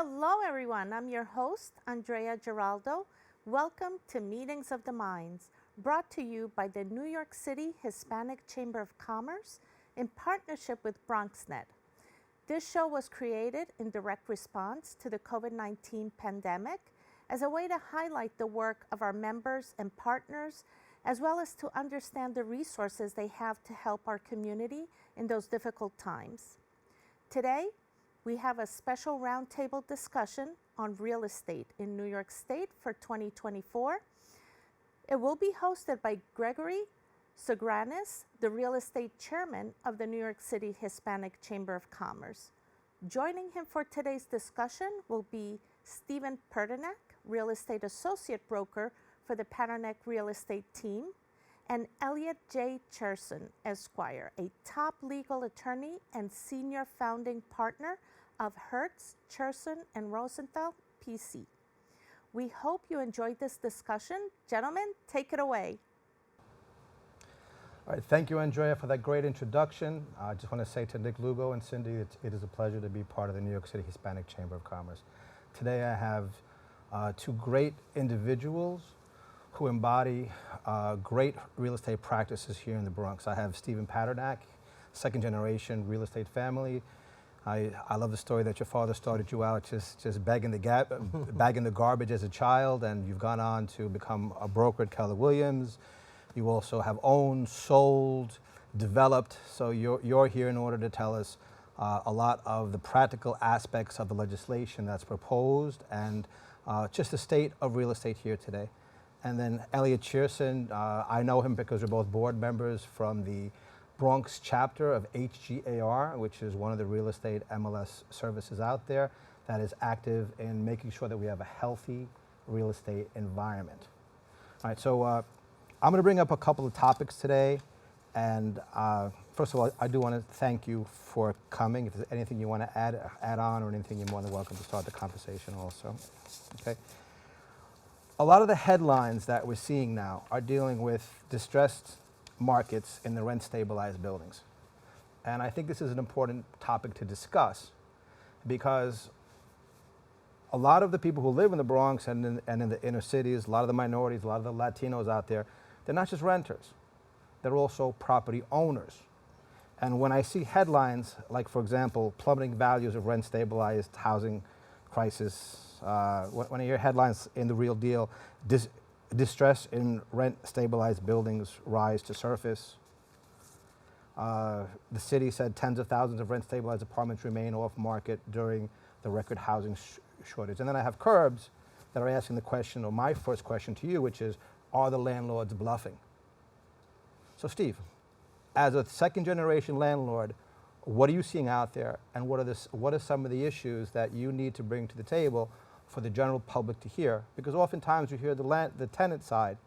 Hello, everyone. I'm your host, Andrea Giraldo. Welcome to Meetings of the Minds, brought to you by the New York City Hispanic Chamber of Commerce in partnership with BronxNet. This show was created in direct response to the COVID-19 pandemic as a way to highlight the work of our members and partners, as well as to understand the resources they have to help our community in those difficult times. Today, we have a special roundtable discussion on real estate in New York State for 2024. It will be hosted by Gregory Sagranis, the real estate chairman of the New York City Hispanic Chamber of Commerce. Joining him for today's discussion will be Stephen Pertinack, real estate associate broker for the Patternack Real Estate Team, and Elliot J. Cherson, Esquire, a top legal attorney and senior founding partner of Hertz, Cherson, and Rosenthal, PC. We hope you enjoyed this discussion. Gentlemen, take it away. All right, thank you, Andrea, for that great introduction. I just want to say to Nick Lugo and Cindy, it is a pleasure to be part of the New York City Hispanic Chamber of Commerce. Today I have two great individuals who embody great real estate practices here in the Bronx. I have Stephen Patternack, second generation real estate family. I love the story that your father started you out just bagging the garbage as a child, and you've gone on to become a broker at Keller Williams. You also have owned, sold, developed, so you're here in order to tell us a lot of the practical aspects of the legislation that's proposed and just the state of real estate here today. And then Elliot Cherson, I know him because we're both board members from the Bronx chapter of HGAR, which is one of the real estate MLS services out there that is active in making sure that we have a healthy real estate environment. All right, so I'm going to bring up a couple of topics today. And first of all, I do want to thank you for coming. If there's anything you want to add on or anything, you're more than welcome to start the conversation also. Okay. A lot of the headlines that we're seeing now are dealing with distressed markets in the rent-stabilized buildings. And I think this is an important topic to discuss because a lot of the people who live in the Bronx and in the inner cities, a lot of the minorities, a lot of the Latinos out there, they're not just renters, they're also property owners. And when I see headlines like, for example, plummeting values of rent-stabilized housing crisis, when I hear headlines in The Real Deal, distress in rent-stabilized buildings rise to surface. The city said tens of thousands of rent-stabilized apartments remain off market during the record housing shortage. And then I have curbs that are asking the question, or my first question to you, which is, are the landlords bluffing? So Steve, as a second-generation landlord, what are you seeing out there, and what are some of the issues that you need to bring to the table for the general public to hear? Because oftentimes you hear the tenant side,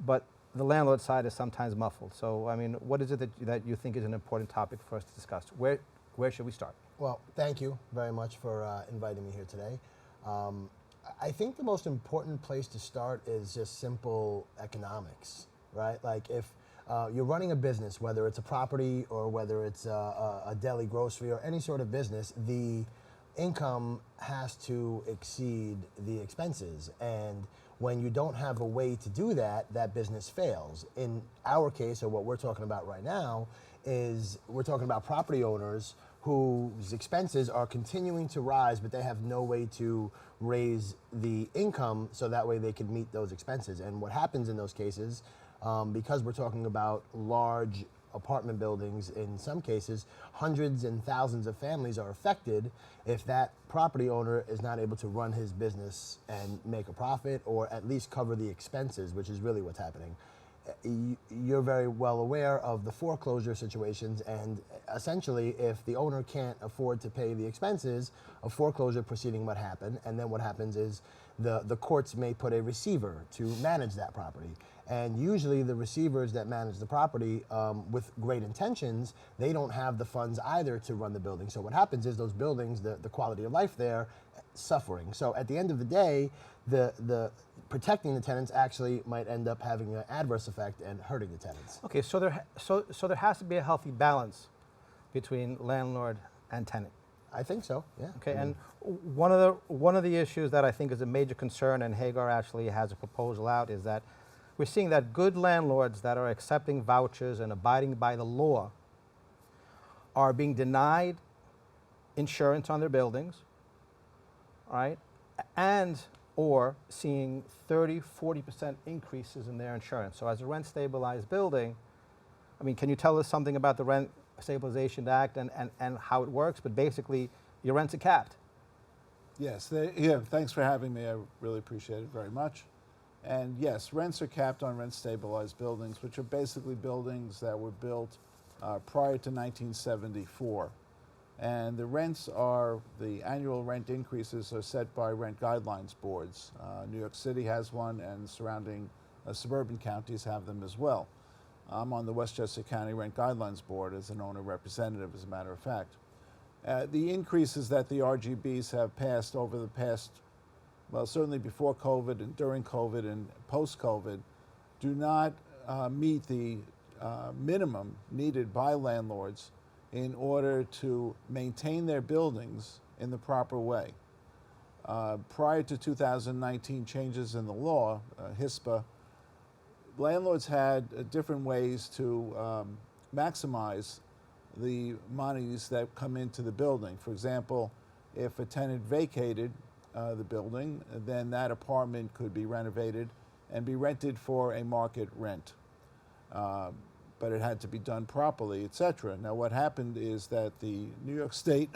but the landlord side is sometimes muffled. So, I mean, what is it that you think is an important topic for us to discuss? Where should we start? Well, thank you very much for inviting me here today. I think the most important place to start is just simple economics, right? Like if you're running a business, whether it's a property or whether it's a deli, grocery, or any sort of business, the income has to exceed the expenses. And when you don't have a way to do that, that business fails. In our case, or what we're talking about right now, is we're talking about property owners whose expenses are continuing to rise, but they have no way to raise the income so that way they can meet those expenses. And what happens in those cases, because we're talking about large apartment buildings, in some cases, hundreds and thousands of families are affected if that property owner is not able to run his business and make a profit, or at least cover the expenses, which is really what's happening. You're very well aware of the foreclosure situations, and essentially if the owner can't afford to pay the expenses, a foreclosure proceeding might happen, and then what happens is the courts may put a receiver to manage that property. And usually the receivers that manage the property with great intentions, they don't have the funds either to run the building. So what happens is those buildings, the quality of life there, suffering. So at the end of the day, the protecting the tenants actually might end up having an adverse effect and hurting the tenants. Okay, so there has to be a healthy balance between landlord and tenant. I think so, yeah. Okay, I mean, and one of the issues that I think is a major concern, and Hagar actually has a proposal out, is that we're seeing that good landlords that are accepting vouchers and abiding by the law are being denied insurance on their buildings, all right, and or seeing 30–40% increases in their insurance. So as a rent stabilized building, I mean, can you tell us something about the Rent Stabilization Act and how it works? But basically, your rents are capped. Yes, yeah, thanks for having me. I really appreciate it very much. And yes, rents are capped on rent-stabilized buildings, which are basically buildings that were built prior to 1974. And the rents are, the annual rent increases are set by rent guidelines boards. New York City has one, and surrounding suburban counties have them as well. I'm on the Westchester County Rent Guidelines Board as an owner representative, as a matter of fact. The increases that the RGBs have passed over the past, well, certainly before COVID and during COVID and post-COVID, do not meet the minimum needed by landlords in order to maintain their buildings in the proper way. Prior to 2019 changes in the law, HISPA, landlords had different ways to maximize the monies that come into the building. For example, if a tenant vacated the building, then that apartment could be renovated and be rented for a market rent. But it had to be done properly, etc. Now, what happened is that the New York State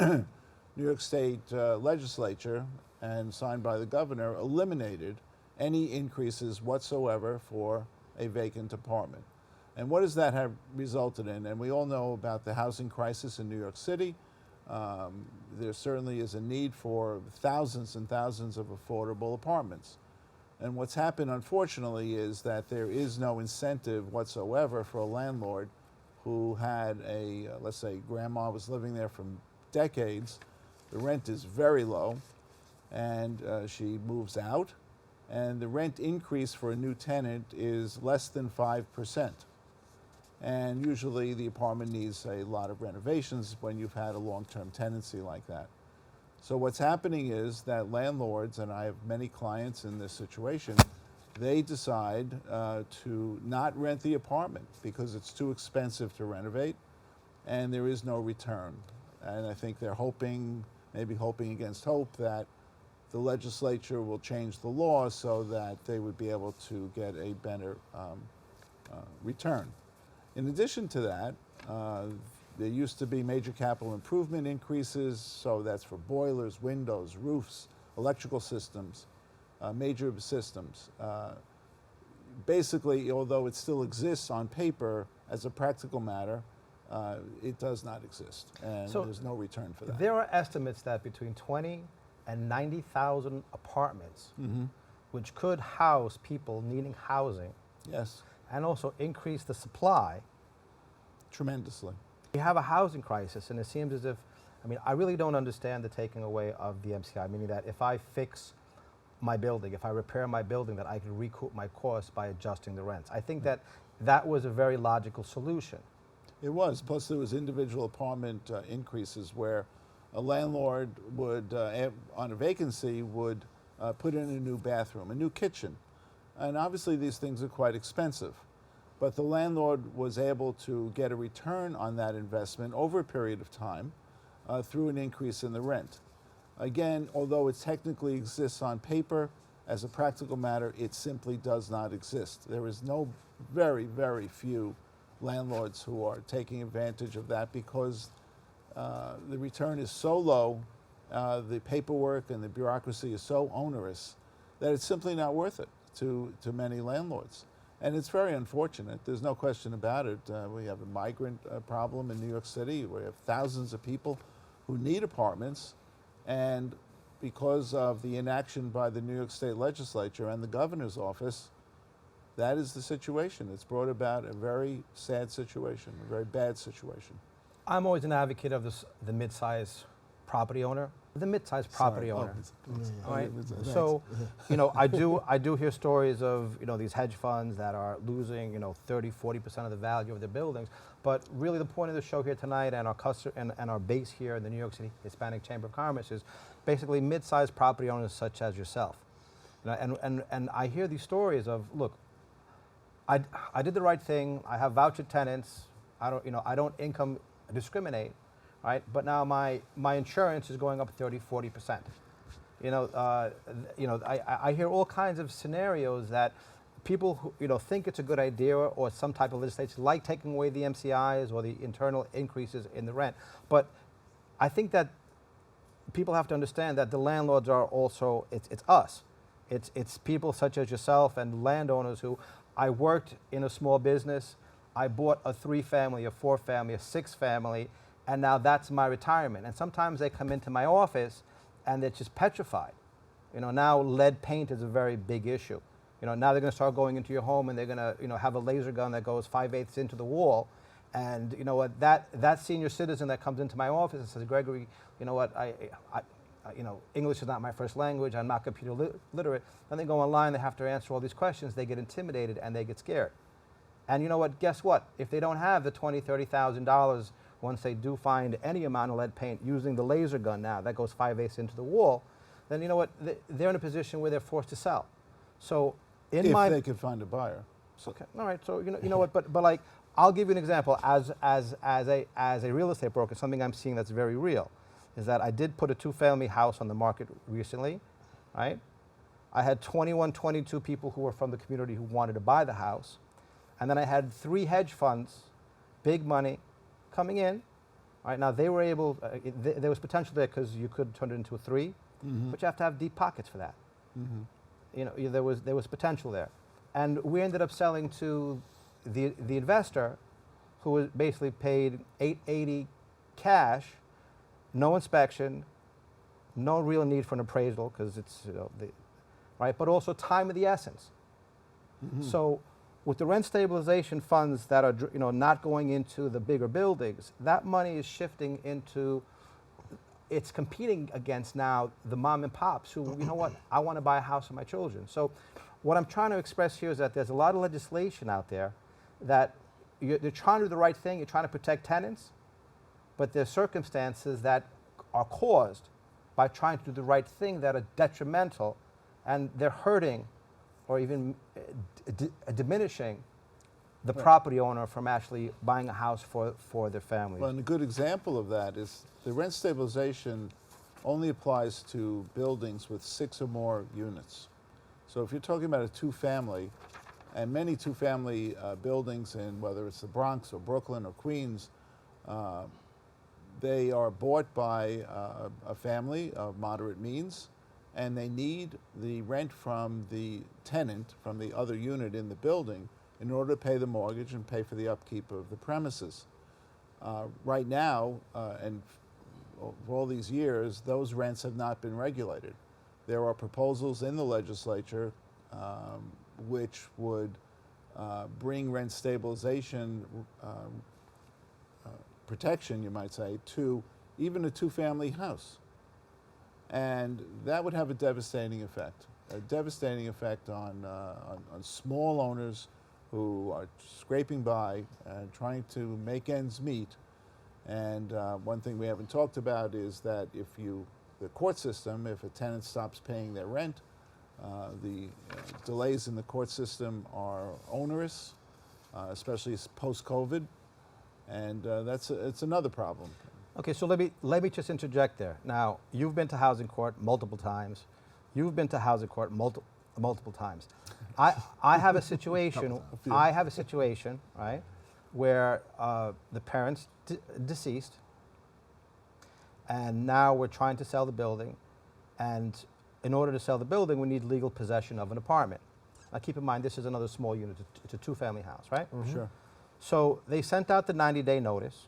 legislature, and signed by the governor, eliminated any increases whatsoever for a vacant apartment. And what does that have resulted in? And we all know about the housing crisis in New York City. There certainly is a need for thousands and thousands of affordable apartments. And what's happened, unfortunately, is that there is no incentive whatsoever for a landlord who had a, let's say, grandma was living there for decades. The rent is very low, and she moves out, and the rent increase for a new tenant is less than 5%. And usually the apartment needs a lot of renovations when you've had a long-term tenancy like that. So what's happening is that landlords, and I have many clients in this situation, they decide to not rent the apartment because it's too expensive to renovate and there is no return. And I think they're hoping, maybe hoping against hope, that the legislature will change the law so that they would be able to get a better return. In addition to that, there used to be major capital improvement increases, so that's for boilers, windows, roofs, electrical systems, major systems. Basically, although it still exists on paper, as a practical matter, it does not exist, and So there's no return for that. there are estimates that between 20 and 90,000 apartments, which could house people needing housing, Yes, and also increase the supply. tremendously. We have a housing crisis, and it seems as if, I mean, I really don't understand the taking away of the MCI, meaning that if I fix my building, if I repair my building, that I can recoup my costs by adjusting the rents. I think that that was a very logical solution. It was. Plus, there was individual apartment increases where a landlord would, on a vacancy, would put in a new bathroom, a new kitchen. And obviously, these things are quite expensive. But the landlord was able to get a return on that investment over a period of time through an increase in the rent. Again, although it technically exists on paper, as a practical matter, it simply does not exist. There is no, very, very few landlords who are taking advantage of that because the return is so low, the paperwork and the bureaucracy is so onerous that it's simply not worth it to many landlords. And it's very unfortunate. There's no question about it. We have a migrant problem in New York City. We have thousands of people who need apartments, and because of the inaction by the New York State legislature and the governor's office, that is the situation. It's brought about a very sad situation, a very bad situation. I'm always an advocate of this, the mid-sized property owner. the mid-sized property Sorry. owner. Oh, All right. thanks. So, I do hear stories of these hedge funds that are losing 30, 40% of the value of their buildings. But really, the point of the show here tonight and our base here in the New York City Hispanic Chamber of Commerce is basically mid-sized property owners such as yourself. And I hear these stories of, look, I did the right thing. I have voucher tenants. I don't income discriminate, right? But now my insurance is going up 30, 40%. I hear all kinds of scenarios that people who think it's a good idea or some type of legislation like taking away the MCIs or the internal increases in the rent. But I think that people have to understand that the landlords are also, it's us. It's people such as yourself and landowners who, I worked in a small business, I bought a 3-family, a 4-family, a 6-family, and now that's my retirement. And sometimes they come into my office and they're just petrified. Now lead paint is a very big issue. Now they're going to start going into your home and they're going to have a laser gun that goes 5/8 into the wall. And you know what, that senior citizen that comes into my office and says, Gregory, English is not my first language, I'm not computer literate. Then they go online, they have to answer all these questions, they get intimidated and they get scared. And you know what, guess what? If they don't have the $20,000, $30,000, once they do find any amount of lead paint using the laser gun now, that goes 5/8 into the wall, then you know what, they're in a position where they're forced to sell. So in If my... they can find a buyer. So Okay, all right, so you know what, but like, I'll give you an example as a real estate broker, something I'm seeing that's very real, is that I did put a 2-family house on the market recently, right? I had 21, 22 people who were from the community who wanted to buy the house. And then I had 3 hedge funds, big money, coming in. All right, now they were able, there was potential there because you could turn it into a 3, but you have to have deep pockets for that. There was potential there. And we ended up selling to the investor, who was basically paid $880 cash, no inspection, no real need for an appraisal because it's right, but also time of the essence. So with the rent stabilization funds that are not going into the bigger buildings, that money is shifting into, it's competing against now the mom and pops who, what, I want to buy a house for my children. So what I'm trying to express here is that there's a lot of legislation out there that they're trying to do the right thing, you're trying to protect tenants, but there's circumstances that are caused by trying to do the right thing that are detrimental, and they're hurting or even diminishing the property owner from actually buying a house for their family. Well, and a good example of that is the rent stabilization only applies to buildings with 6 or more units. So if you're talking about a 2-family, and many 2-family buildings in whether it's the Bronx or Brooklyn or Queens, they are bought by a family of moderate means, and they need the rent from the tenant, from the other unit in the building, in order to pay the mortgage and pay for the upkeep of the premises. Right now, and for all these years, those rents have not been regulated. There are proposals in the legislature which would bring rent stabilization protection, you might say, to even a 2-family house. And that would have a devastating effect on small owners who are scraping by and trying to make ends meet. And one thing we haven't talked about is that the court system, if a tenant stops paying their rent, the delays in the court system are onerous, especially post-COVID, and it's another problem. Okay, so let me just interject there. Now, you've been to housing court multiple times. You've been to housing court multiple times. I have a situation. Right, where the parents deceased, and now we're trying to sell the building, and in order to sell the building, we need legal possession of an apartment. Now, keep in mind, this is another small unit. It's a 2-family house, right? Sure. So they sent out the 90-day notice.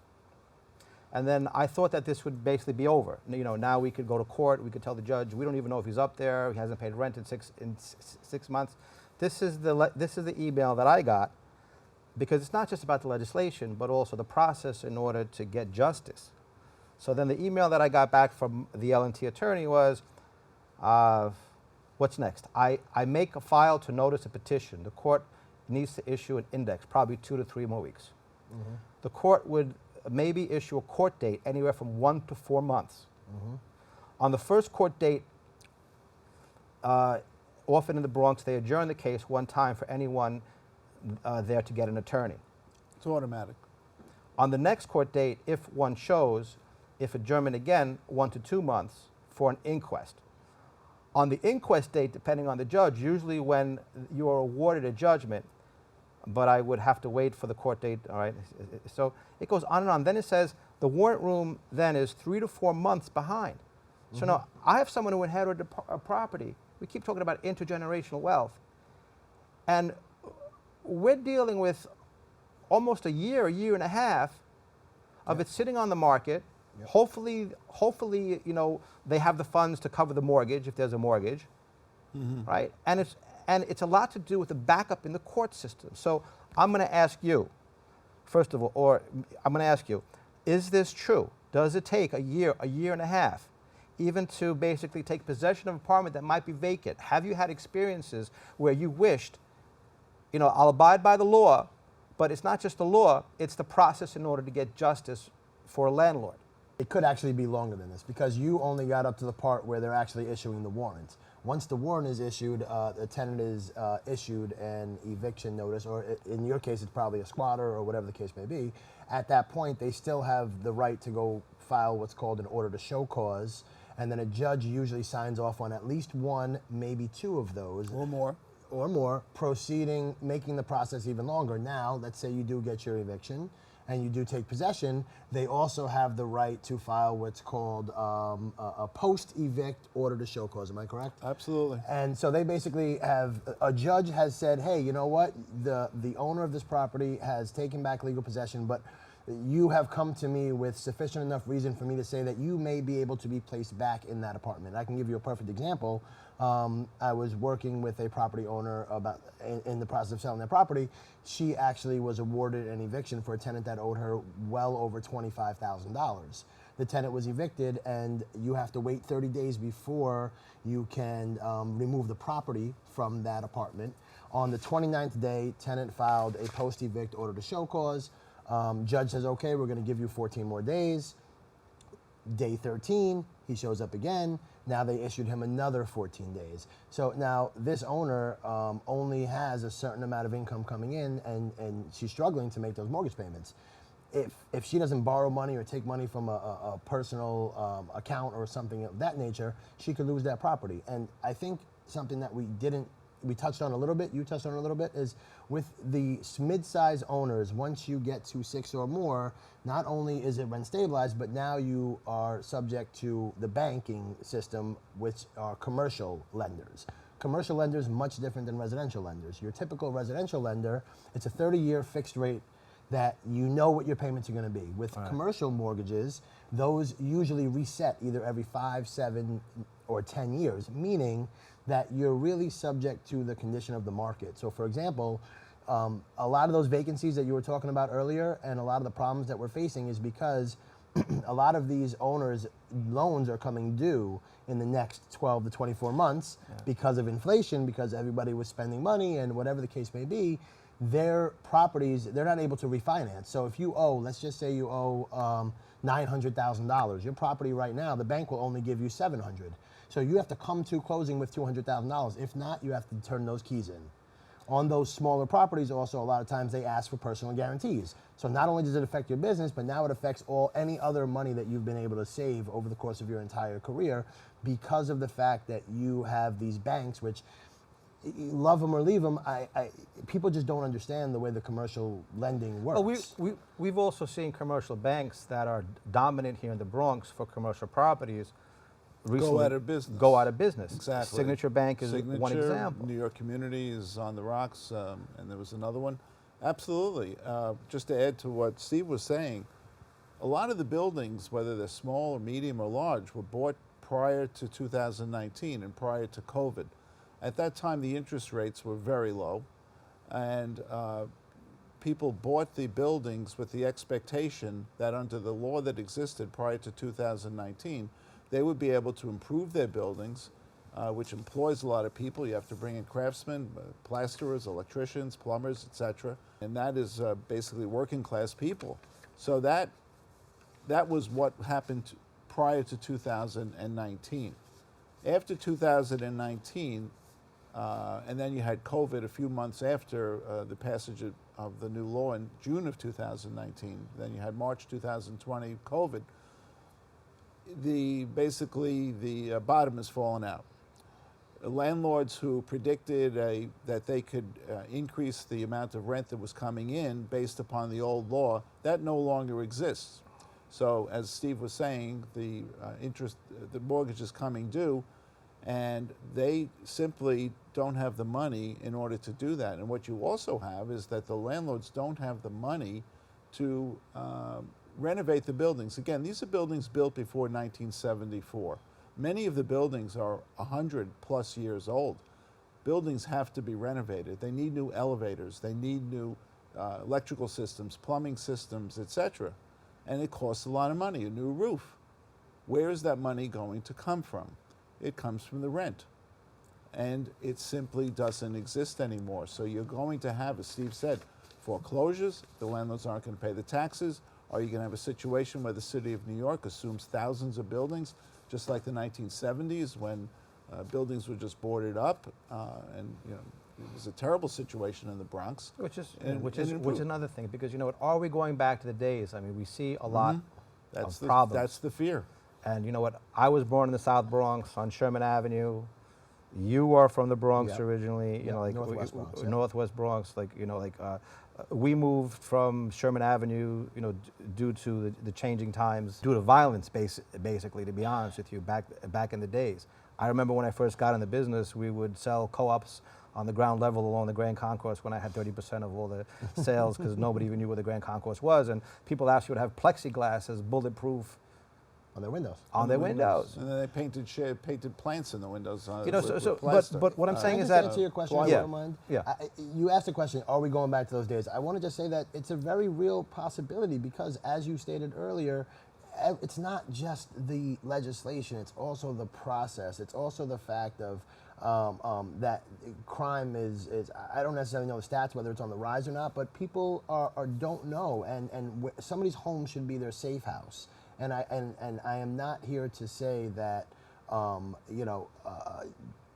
And then I thought that this would basically be over. Now we could go to court, we could tell the judge, we don't even know if he's up there, he hasn't paid rent in six months. This is the email that I got, because it's not just about the legislation, but also the process in order to get justice. So then the email that I got back from the L&T attorney was, what's next? I make a file to notice a petition. The court needs to issue an index, probably 2 to 3 more weeks. The court would maybe issue a court date anywhere from 1 to 4 months. On the first court date, often in the Bronx, they adjourn the case one time for anyone there to get an attorney. It's automatic. On the next court date, if one shows, if adjournment again, 1 to 2 months for an inquest. On the inquest date, depending on the judge, usually when you are awarded a judgment, but I would have to wait for the court date, all right? So it goes on and on. Then it says the warrant room then is 3 to 4 months behind. So now I have someone who inherited a property. We keep talking about intergenerational wealth. And we're dealing with almost a year and a half of it sitting on the market. Hopefully, you know, they have the funds to cover the mortgage if there's a mortgage, right? And it's a lot to do with the backup in the court system. So I'm going to ask you, first of all, or I'm going to ask you, is this true? Does it take a year and a half, even to basically take possession of an apartment that might be vacant? Have you had experiences where you wished, you know, I'll abide by the law, but it's not just the law, it's the process in order to get justice for a landlord? It could actually be longer than this because you only got up to the part where they're actually issuing the warrant. Once the warrant is issued, the tenant is issued an eviction notice, or in your case, it's probably a squatter or whatever the case may be. At that point, they still have the right to go file what's called an order to show cause, and then a judge usually signs off on at least 1, maybe 2 of those. Or more, proceeding, making the process even longer. Now, let's say you do get your eviction and you do take possession, they also have the right to file what's called a post-evict order to show cause. Am I correct? Absolutely. And so they basically have, a judge has said, hey, you know what, the owner of this property has taken back legal possession, but you have come to me with sufficient enough reason for me to say that you may be able to be placed back in that apartment. I can give you a perfect example. I was working with a property owner in the process of selling their property. She actually was awarded an eviction for a tenant that owed her well over $25,000. The tenant was evicted, and you have to wait 30 days before you can remove the property from that apartment. On the 29th day, tenant filed a post-evict order to show cause. Judge says, okay, we're going to give you 14 more days. Day 13, he shows up again. Now they issued him another 14 days. So now this owner only has a certain amount of income coming in, and she's struggling to make those mortgage payments. If she doesn't borrow money or take money from a personal account or something of that nature, she could lose that property. And I think something that we touched on a little bit, you touched on a little bit, is with the mid-size owners, once you get to 6 or more, not only is it rent stabilized, but now you are subject to the banking system, which are commercial lenders. Commercial lenders, much different than residential lenders. Your typical residential lender, it's a 30-year fixed rate that you know what your payments are going to be. With commercial mortgages, those usually reset either every 5, 7, or 10 years, meaning that you're really subject to the condition of the market. So for example, a lot of those vacancies that you were talking about earlier and a lot of the problems that we're facing is because a lot of these owners' loans are coming due in the next 12 to 24 months because of inflation, because everybody was spending money and whatever the case may be, their properties, they're not able to refinance. So if you owe, let's just say you owe $900,000, your property right now, the bank will only give you $700,000. So you have to come to closing with $200,000. If not, you have to turn those keys in. On those smaller properties, also, a lot of times they ask for personal guarantees. So not only does it affect your business, but now it affects any other money that you've been able to save over the course of your entire career because of the fact that you have these banks, which, love them or leave them, people just don't understand the way the commercial lending works. Well, we've also seen commercial banks that are dominant here in the Bronx for commercial properties recently go out of business. Exactly. Signature Bank is one example. New York Community is on the rocks, and there was another one. Absolutely. Just to add to what Steve was saying, a lot of the buildings, whether they're small or medium or large, were bought prior to 2019 and prior to COVID. At that time, the interest rates were very low, and people bought the buildings with the expectation that under the law that existed prior to 2019, they would be able to improve their buildings, which employs a lot of people. You have to bring in craftsmen, plasterers, electricians, plumbers, etc. And that is basically working class people. So that was what happened prior to 2019. After 2019, and then you had COVID a few months after the passage of the new law in June of 2019. Then you had March 2020 COVID. Basically the bottom has fallen out. Landlords who predicted that they could increase the amount of rent that was coming in based upon the old law, that no longer exists. So as Steve was saying, the mortgage is coming due, and they simply don't have the money in order to do that. And what you also have is that the landlords don't have the money to renovate the buildings. Again, these are buildings built before 1974. Many of the buildings are 100+ years old. Buildings have to be renovated. They need new elevators. They need new electrical systems, plumbing systems, etc. And it costs a lot of money, a new roof. Where is that money going to come from? It comes from the rent. And it simply doesn't exist anymore. So you're going to have, as Steve said, foreclosures. The landlords aren't going to pay the taxes. Are you going to have a situation where the city of New York assumes thousands of buildings, just like the 1970s when buildings were just boarded up, and it was a terrible situation in the Bronx. Which is another thing, because are we going back to the days? I mean, we see a lot of problems. That's the fear. And you know what? I was born in the South Bronx on Sherman Avenue. You are from the Bronx originally. Northwest Bronx. Northwest Bronx. We moved from Sherman Avenue, due to the changing times, due to violence, basically, to be honest with you, back in the days. I remember when I first got in the business, we would sell co-ops on the ground level along the Grand Concourse when I had 30% of all the sales, because nobody even knew where the Grand Concourse was. And people actually would have plexiglass as bulletproof on their windows. On their windows. And then they painted plants in the windows. But what I'm saying is that, to answer your question, if you don't mind. Yeah. You asked the question, are we going back to those days? I want to just say that it's a very real possibility, because as you stated earlier, it's not just the legislation, it's also the process. It's also the fact of that crime is, I don't necessarily know the stats, whether it's on the rise or not, but people don't know, and somebody's home should be their safe house. And I am not here to say that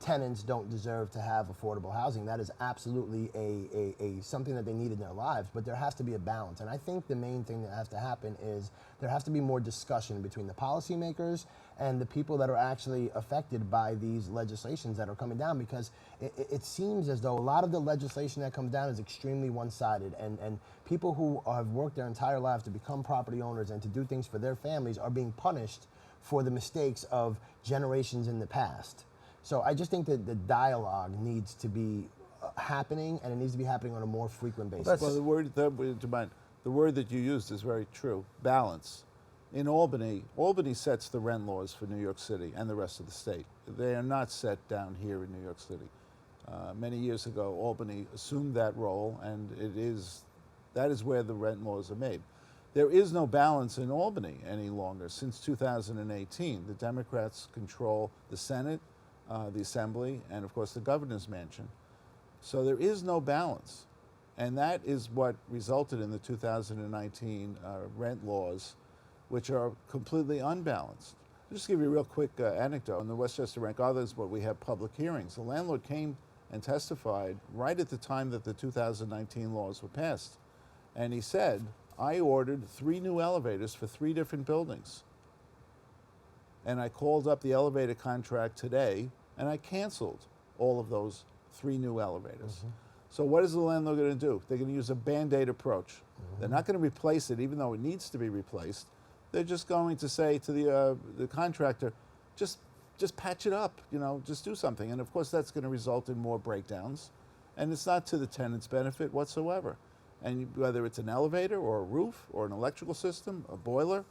tenants don't deserve to have affordable housing. That is absolutely a something that they need in their lives, but there has to be a balance. And I think the main thing that has to happen is there has to be more discussion between the policymakers and the people that are actually affected by these legislations that are coming down, because it seems as though a lot of the legislation that comes down is extremely one-sided, and people who have worked their entire lives to become property owners and to do things for their families are being punished for the mistakes of generations in the past. So I just think that the dialogue needs to be happening, and it needs to be happening on a more frequent basis. Well, the word that you used is very true, balance. In Albany sets the rent laws for New York City and the rest of the state. They are not set down here in New York City. Many years ago, Albany assumed that role, and that is where the rent laws are made. There is no balance in Albany any longer. Since 2018, the Democrats control the Senate, the Assembly, and of course the governor's mansion. So there is no balance. And that is what resulted in the 2019 rent laws, which are completely unbalanced. I'll just give you a real quick anecdote. In the Westchester Rent Guidelines, we have public hearings. The landlord came and testified right at the time that the 2019 laws were passed. And he said, I ordered 3 new elevators for 3 different buildings. And I called up the elevator contract today, and I canceled all of those 3 new elevators. Mm-hmm. So what is the landlord going to do? They're going to use a Band-Aid approach. Mm-hmm. They're not going to replace it, even though it needs to be replaced. They're just going to say to the contractor, just patch it up, just do something. And of course, that's going to result in more breakdowns. And it's not to the tenant's benefit whatsoever. And whether it's an elevator or a roof or an electrical system, a boiler,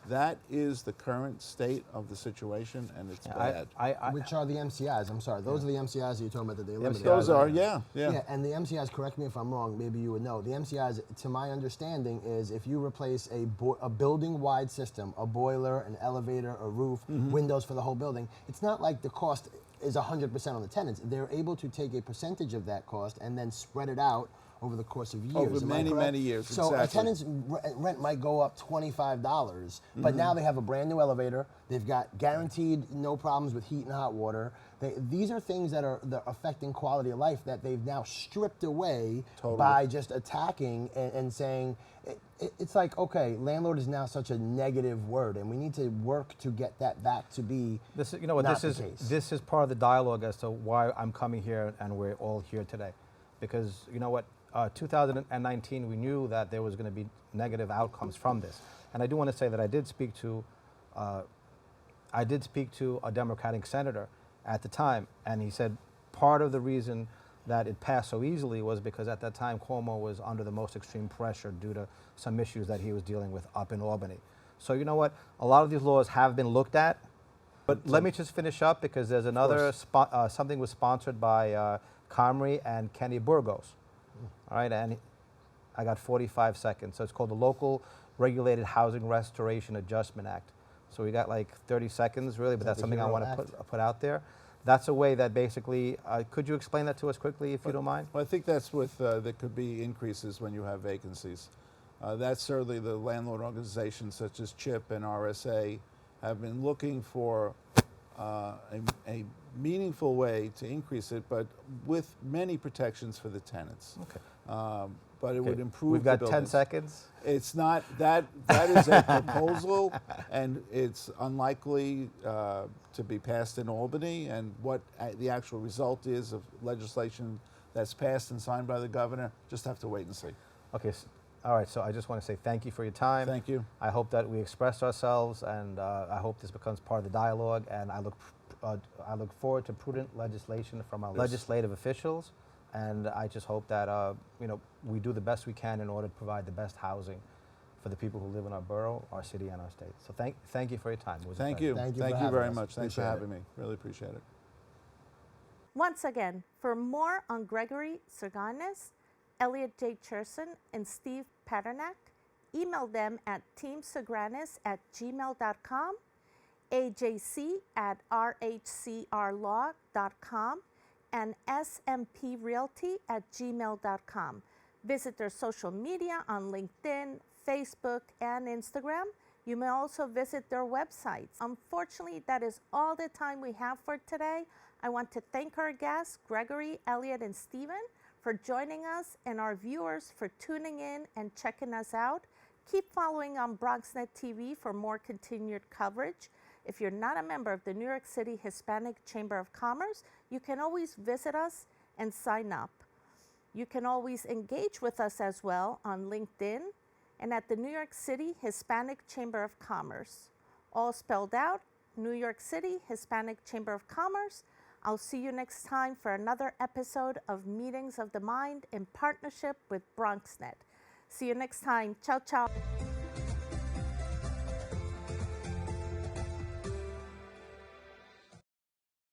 That is the current state of the situation, and it's bad. Which are the MCIs? I'm sorry, those are the MCIs that you're talking about that they eliminated. Those are, Yeah, and the MCIs, correct me if I'm wrong, maybe you would know. The MCIs, to my understanding, is if you replace a building-wide system, a boiler, an elevator, a roof, windows for the whole building, it's not like the cost is 100% on the tenants. They're able to take a percentage of that cost and then spread it out over the course of years. Over many years, so exactly. a tenant's rent might go up $25, but now they have a brand new elevator. They've got guaranteed no problems with heat and hot water. These are things that are affecting quality of life that they've now stripped away by just attacking and saying, it's like, okay, landlord is now such a negative word, and we need to work to get that back to be this. You know what? not This the is case. this is part of the dialogue as to why I'm coming here and we're all here today, because you know what? 2019, we knew that there was going to be negative outcomes from this, and I do want to say that I did speak to a Democratic senator at the time, and he said part of the reason that it passed so easily was because at that time Cuomo was under the most extreme pressure due to some issues that he was dealing with up in Albany. So you know what? A lot of these laws have been looked at, but let me just finish up because there's another something was sponsored by Comrie and Kenny Burgos. All right, and I got 45 seconds. So it's called the Local Regulated Housing Restoration Adjustment Act. So we got like 30 seconds really, but that's something I want to put out there. That's a way that basically, could you explain that to us quickly if you don't mind? Well, I think that's with, there could be increases when you have vacancies. That's certainly the landlord organizations such as CHIP and RSA have been looking for a meaningful way to increase it, but with many protections for the tenants. Okay. But it would improve. We've got the 10 seconds. It's not that. That is a proposal, and it's unlikely to be passed in Albany. And what the actual result is of legislation that's passed and signed by the governor, just have to wait and see. Okay. All right. So I just want to say thank you for your time. Thank you. I hope that we expressed ourselves, and I hope this becomes part of the dialogue. And I look forward to prudent legislation from our legislative officials. And I just hope that you know, we do the best we can in order to provide the best housing for the people who live in our borough, our city, and our state. So thank you for your time. It was a Thank pleasure. you. Thank you Thank for you having very us. much. Thanks for Appreciate having me. Really appreciate it. Once again, for more on Gregory Serganes, Elliot J. Cherson, and Steve Paternak, email them at teamserganes@gmail.com, ajc@rhcrlaw.com, and smprealty@gmail.com. Visit their social media on LinkedIn, Facebook, and Instagram. You may also visit their websites. Unfortunately, that is all the time we have for today. I want to thank our guests, Gregory, Elliot, and Stephen, for joining us, and our viewers for tuning in and checking us out. Keep following on BronxNet TV for more continued coverage. If you're not a member of the New York City Hispanic Chamber of Commerce, you can always visit us and sign up. You can always engage with us as well on LinkedIn and at the New York City Hispanic Chamber of Commerce. All spelled out, New York City Hispanic Chamber of Commerce. I'll see you next time for another episode of Meetings of the Mind in partnership with BronxNet. See you next time. Ciao, ciao.